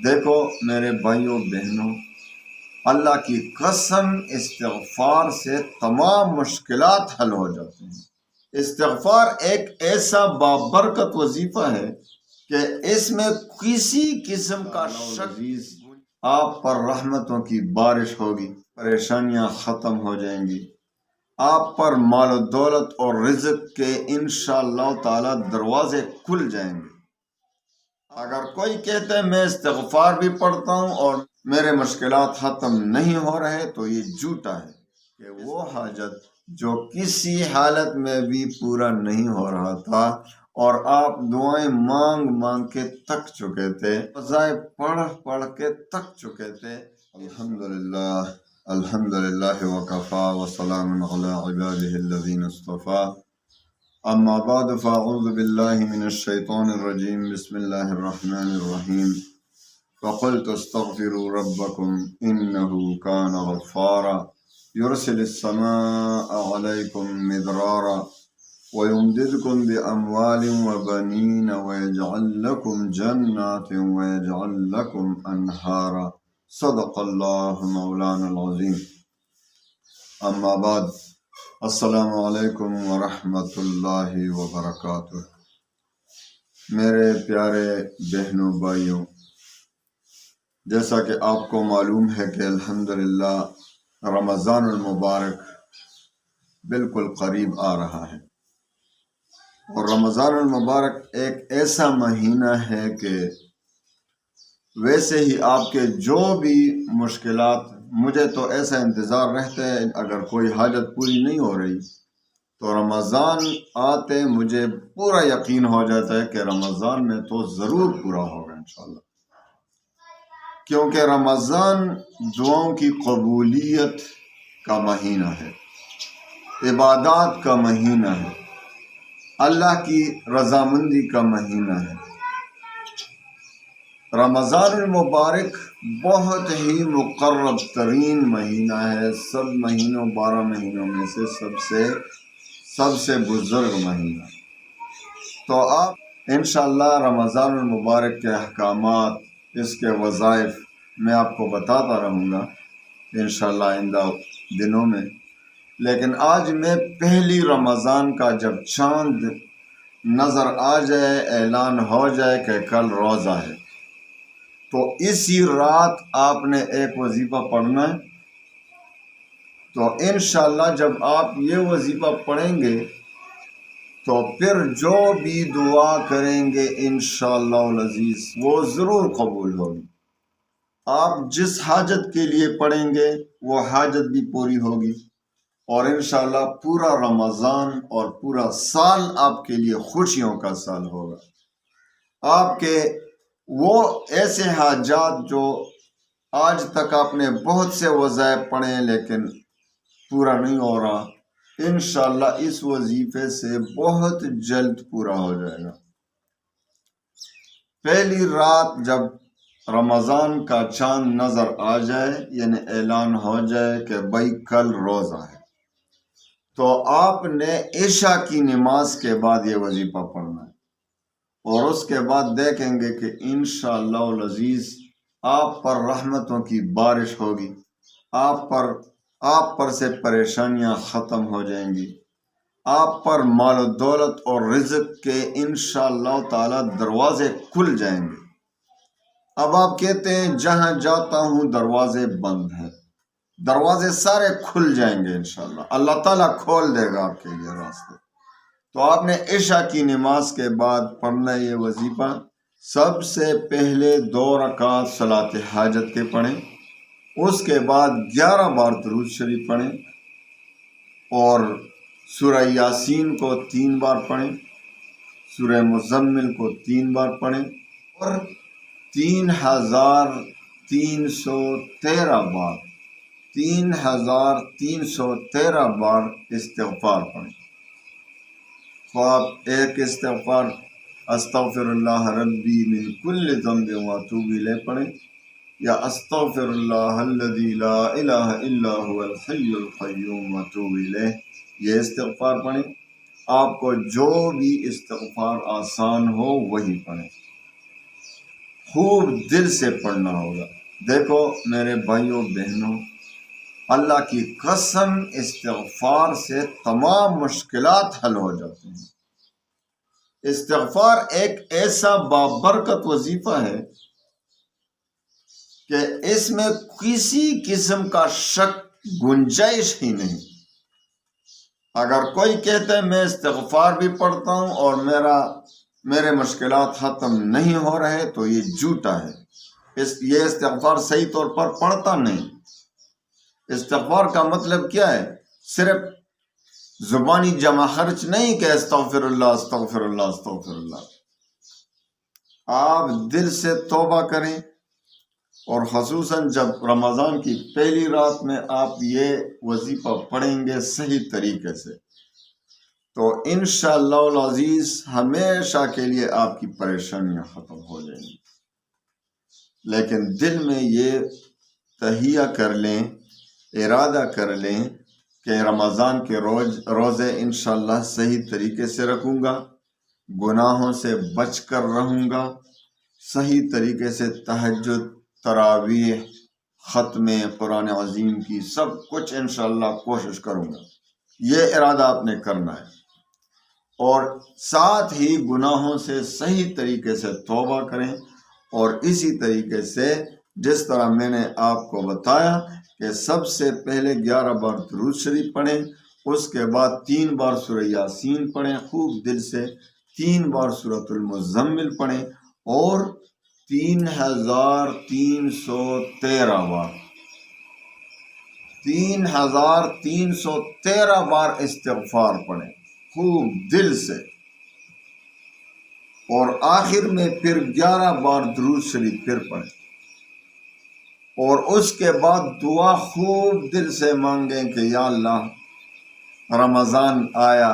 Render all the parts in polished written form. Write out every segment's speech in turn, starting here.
دیکھو میرے بھائیوں بہنوں، اللہ کی قسم استغفار سے تمام مشکلات حل ہو جاتی ہیں۔ استغفار ایک ایسا بابرکت وظیفہ ہے کہ اس میں کسی قسم کا شک آپ پر رحمتوں کی بارش ہوگی، پریشانیاں ختم ہو جائیں گی، آپ پر مال و دولت اور رزق کے انشاءاللہ تعالی دروازے کھل جائیں گے۔ اگر کوئی کہتا ہے میں استغفار بھی پڑھتا ہوں اور میرے مشکلات ختم نہیں ہو رہے تو یہ جھوٹا ہے کہ وہ حاجت جو کسی حالت میں بھی پورا نہیں ہو رہا تھا اور آپ دعائیں مانگ مانگ کے تک چکے تھے، فضائے پڑھ پڑھ کے تک چکے تھے۔ الحمدللہ الحمدللہ وکفا وسلام علی عبادہ الذین اصطفیٰ، اما بعد فاعوذ باللہ من الشیطان الرجیم، بسم اللہ الرحمن الرحیم، فقلت استغفروا ربکم انہ کان غفارا یرسل السماء علیکم مدرارا ویمددکم باموال وبنین ویجعل لکم جنات ویجعل لکم انہارا، صدق اللہ مولانا العظیم۔ اما بعد، السلام علیکم ورحمۃ اللہ وبرکاتہ۔ میرے پیارے بہنوں بھائیوں، جیسا کہ آپ کو معلوم ہے کہ الحمدللہ رمضان المبارک بالکل قریب آ رہا ہے، اور رمضان المبارک ایک ایسا مہینہ ہے کہ ویسے ہی آپ کے جو بھی مشکلات، مجھے تو ایسا انتظار رہتا ہے اگر کوئی حاجت پوری نہیں ہو رہی تو رمضان آتے مجھے پورا یقین ہو جاتا ہے کہ رمضان میں تو ضرور پورا ہوگا انشاءاللہ، کیونکہ رمضان دعاؤں کی قبولیت کا مہینہ ہے، عبادات کا مہینہ ہے، اللہ کی رضامندی کا مہینہ ہے۔ رمضان المبارک بہت ہی مقرب ترین مہینہ ہے، سب مہینوں 12 مہینوں میں سے سب سے بزرگ مہینہ۔ تو آپ انشاءاللہ رمضان المبارک کے احکامات، اس کے وظائف میں آپ کو بتاتا رہوں گا انشاءاللہ آئندہ دنوں میں، لیکن آج میں پہلی رمضان کا جب چاند نظر آ جائے، اعلان ہو جائے کہ کل روزہ ہے، تو اسی رات آپ نے ایک وظیفہ پڑھنا ہے۔ تو انشاءاللہ جب آپ یہ وظیفہ پڑھیں گے تو پھر جو بھی دعا کریں گے انشاءاللہ العزیز وہ ضرور قبول ہوگی۔ آپ جس حاجت کے لیے پڑھیں گے وہ حاجت بھی پوری ہوگی، اور انشاءاللہ پورا رمضان اور پورا سال آپ کے لیے خوشیوں کا سال ہوگا۔ آپ کے وہ ایسے حاجات جو آج تک آپ نے بہت سے وظائف پڑھے لیکن پورا نہیں ہو رہا، انشاءاللہ اس وظیفے سے بہت جلد پورا ہو جائے گا۔ پہلی رات جب رمضان کا چاند نظر آ جائے، یعنی اعلان ہو جائے کہ بھائی کل روزہ ہے، تو آپ نے عشاء کی نماز کے بعد یہ وظیفہ پڑھنا ہے، اور اس کے بعد دیکھیں گے کہ انشاءاللہ العزیز آپ پر رحمتوں کی بارش ہوگی، آپ پر سے پریشانیاں ختم ہو جائیں گی، آپ پر مال و دولت اور رزق کے انشاءاللہ تعالی دروازے کھل جائیں گے۔ اب آپ کہتے ہیں جہاں جاتا ہوں دروازے بند ہیں، دروازے سارے کھل جائیں گے انشاءاللہ، اللہ تعالیٰ کھول دے گا آپ کے لیے راستے۔ تو آپ نے عشاء کی نماز کے بعد پڑھنا یہ وظیفہ۔ سب سے پہلے 2 رکعت صلاۃ حاجت کے پڑھیں، اس کے بعد 11 بار درود شریف پڑھیں، اور سورہ یاسین کو 3 بار پڑھیں، سورہ مزمل کو 3 بار پڑھیں، اور 3313 بار استغفار پڑھیں۔ تو آپ ایک استغفار استغفر اللہ ربی من کل ذنب واتوب الیہ پڑھیں، یا استغفر اللہ الذی لا الہ الا هو الحی القیوم واتوب الیہ، یہ استغفار پڑھیں۔ آپ کو جو بھی استغفار آسان ہو وہی پڑھیں۔ خوب دل سے پڑھنا ہوگا۔ دیکھو میرے بھائیوں بہنوں، اللہ کی قسم استغفار سے تمام مشکلات حل ہو جاتی ہیں۔ استغفار ایک ایسا بابرکت وظیفہ ہے کہ اس میں کسی قسم کا شک گنجائش ہی نہیں۔ اگر کوئی کہتا ہے میں استغفار بھی پڑھتا ہوں اور میرے مشکلات ختم نہیں ہو رہے تو یہ جھوٹا ہے۔ یہ استغفار صحیح طور پر پڑھتا نہیں۔ استغفار کا مطلب کیا ہے؟ صرف زبانی جمع خرچ نہیں کہ استغفر اللہ استغفر اللہ استغفر اللہ۔ آپ دل سے توبہ کریں، اور خصوصاً جب رمضان کی پہلی رات میں آپ یہ وظیفہ پڑھیں گے صحیح طریقے سے تو انشاءاللہ العزیز ہمیشہ کے لیے آپ کی پریشانیاں ختم ہو جائیں گی۔ لیکن دل میں یہ تہیہ کر لیں، ارادہ کر لیں کہ رمضان کے روزے انشاءاللہ صحیح طریقے سے رکھوں گا، گناہوں سے بچ کر رہوں گا، صحیح طریقے سے تہجد، تراویح، ختم قرآن عظیم کی سب کچھ انشاءاللہ کوشش کروں گا۔ یہ ارادہ آپ نے کرنا ہے، اور ساتھ ہی گناہوں سے صحیح طریقے سے توبہ کریں، اور اسی طریقے سے جس طرح میں نے آپ کو بتایا کہ سب سے پہلے 11 بار درود شریف پڑھیں، اس کے بعد 3 بار سورہ یاسین پڑھیں خوب دل سے، 3 بار سورۃ المزمل پڑھیں، اور 3313 بار استغفار پڑھیں خوب دل سے، اور آخر میں پھر 11 بار درود شریف پھر پڑھیں، اور اس کے بعد دعا خوب دل سے مانگیں کہ یا اللہ رمضان آیا،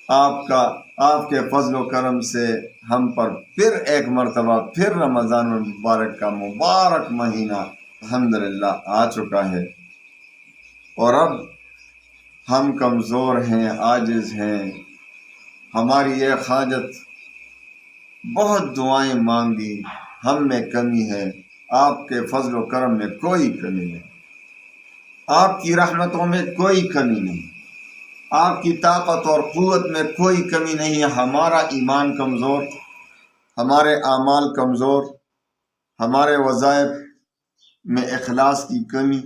آپ کے فضل و کرم سے ہم پر پھر ایک مرتبہ پھر رمضان المبارک کا مبارک مہینہ الحمدللہ آ چکا ہے، اور اب ہم کمزور ہیں، عاجز ہیں، ہماری یہ حاجت بہت دعائیں مانگی، ہم میں کمی ہے، آپ کے فضل و کرم میں کوئی کمی نہیں، آپ کی رحمتوں میں کوئی کمی نہیں، آپ کی طاقت اور قوت میں کوئی کمی نہیں ہے۔ ہمارا ایمان کمزور، ہمارے اعمال کمزور، ہمارے وظائف میں اخلاص کی کمی،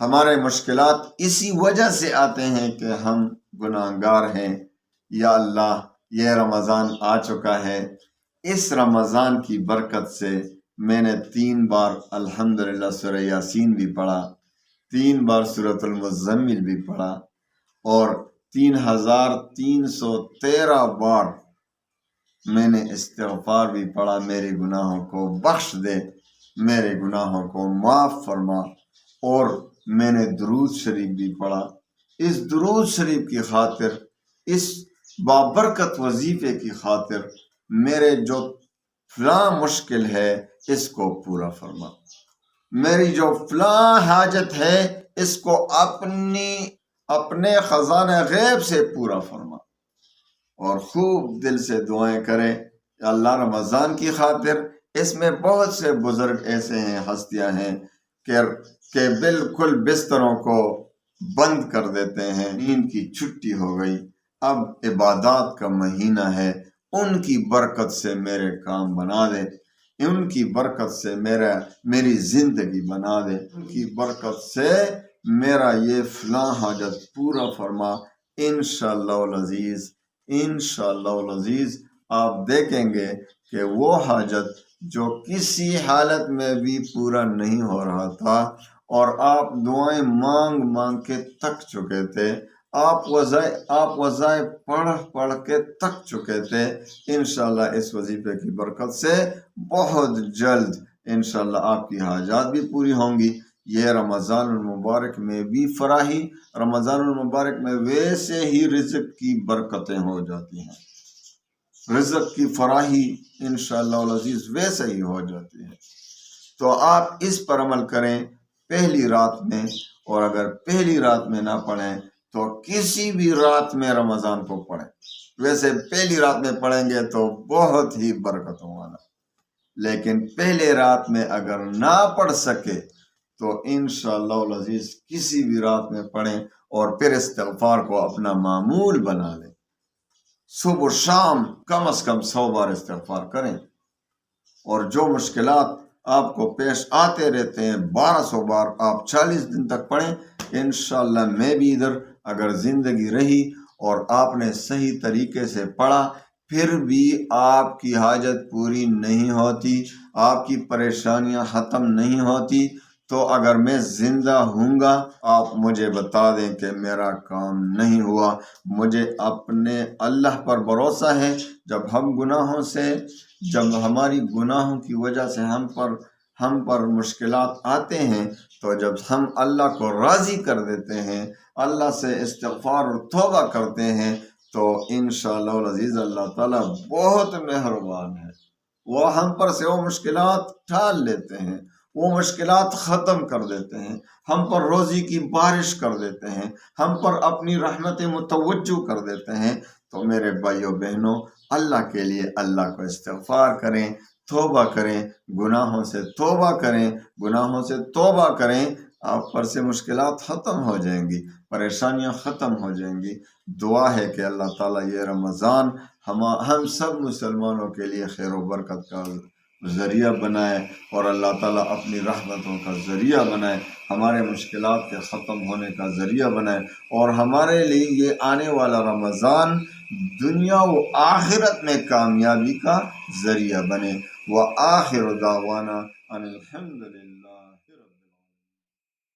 ہمارے مشکلات اسی وجہ سے آتے ہیں کہ ہم گناہگار ہیں۔ یا اللہ یہ رمضان آ چکا ہے، اس رمضان کی برکت سے میں نے 3 بار الحمدللہ سورہ یاسین بھی پڑھا، 3 بار سورۃ المزمل بھی پڑھا، اور 3313 بار میں نے استغفار بھی پڑھا۔ میرے گناہوں کو بخش دے، میرے گناہوں کو معاف فرما، اور میں نے درود شریف بھی پڑھا۔ اس درود شریف کی خاطر، اس بابرکت وظیفے کی خاطر میرے جو فلاں مشکل ہے اس کو پورا فرما، میری جو فلاں حاجت ہے اس کو اپنے خزانہ غیب سے پورا فرما، اور خوب دل سے دعائیں کریں کہ اللہ رمضان کی خاطر۔ اس میں بہت سے بزرگ ایسے ہیں، ہستیاں ہیں کہ بالکل بستروں کو بند کر دیتے ہیں، نیند کی چھٹی ہو گئی، اب عبادات کا مہینہ ہے، ان کی برکت سے میرے کام بنا دے، ان کی برکت سے میری زندگی بنا دے، ان کی برکت سے میرا یہ فلاں حاجت پورا فرما۔ انشاءاللہ العزیز آپ دیکھیں گے کہ وہ حاجت جو کسی حالت میں بھی پورا نہیں ہو رہا تھا، اور آپ دعائیں مانگ کے تک چکے تھے، آپ وظائف پڑھ کے تک چکے تھے، انشاءاللہ اس وظیفے کی برکت سے بہت جلد انشاءاللہ آپ کی حاجات بھی پوری ہوں گی۔ یہ رمضان المبارک میں بھی فراہی، رمضان المبارک میں ویسے ہی رزق کی برکتیں ہو جاتی ہیں، رزق کی فراہی انشاءاللہ العزیز ویسے ہی ہو جاتی ہے۔ تو آپ اس پر عمل کریں پہلی رات میں، اور اگر پہلی رات میں نہ پڑھیں تو کسی بھی رات میں رمضان کو پڑھیں۔ ویسے پہلی رات میں پڑھیں گے تو بہت ہی برکتوں والا، لیکن پہلے رات میں اگر نہ پڑھ سکے تو انشاءاللہ العزیز کسی بھی رات میں پڑھیں اور پھر استغفار کو اپنا معمول بنا لیں۔ صبح و شام کم از کم 100 بار استغفار کریں، اور جو مشکلات آپ کو پیش آتے رہتے ہیں 1200 بار آپ 40 دن تک پڑھیں۔ انشاءاللہ میں بھی ادھر اگر زندگی رہی اور آپ نے صحیح طریقے سے پڑھا پھر بھی آپ کی حاجت پوری نہیں ہوتی، آپ کی پریشانیاں ختم نہیں ہوتی، تو اگر میں زندہ ہوں گا آپ مجھے بتا دیں کہ میرا کام نہیں ہوا۔ مجھے اپنے اللہ پر بھروسہ ہے، جب ہماری گناہوں کی وجہ سے ہم پر مشکلات آتے ہیں، تو جب ہم اللہ کو راضی کر دیتے ہیں، اللہ سے استغفار اور توبہ کرتے ہیں، تو انشاءاللہ العزیز اللہ تعالیٰ بہت مہربان ہے، وہ ہم پر سے وہ مشکلات ٹال لیتے ہیں، وہ مشکلات ختم کر دیتے ہیں، ہم پر روزی کی بارش کر دیتے ہیں، ہم پر اپنی رحمتیں متوجہ کر دیتے ہیں۔ تو میرے بھائیوں بہنوں، اللہ کے لیے اللہ کو استغفار کریں، توبہ کریں، گناہوں سے توبہ کریں، آپ پر سے مشکلات ختم ہو جائیں گی، پریشانیاں ختم ہو جائیں گی۔ دعا ہے کہ اللہ تعالیٰ یہ رمضان ہم سب مسلمانوں کے لیے خیر و برکت کا ذریعہ بنائے، اور اللہ تعالیٰ اپنی رحمتوں کا ذریعہ بنائے، ہمارے مشکلات کے ختم ہونے کا ذریعہ بنائے، اور ہمارے لیے یہ آنے والا رمضان دنیا و آخرت میں کامیابی کا ذریعہ بنے۔ وآخر دعوانا ان الحمدللہ۔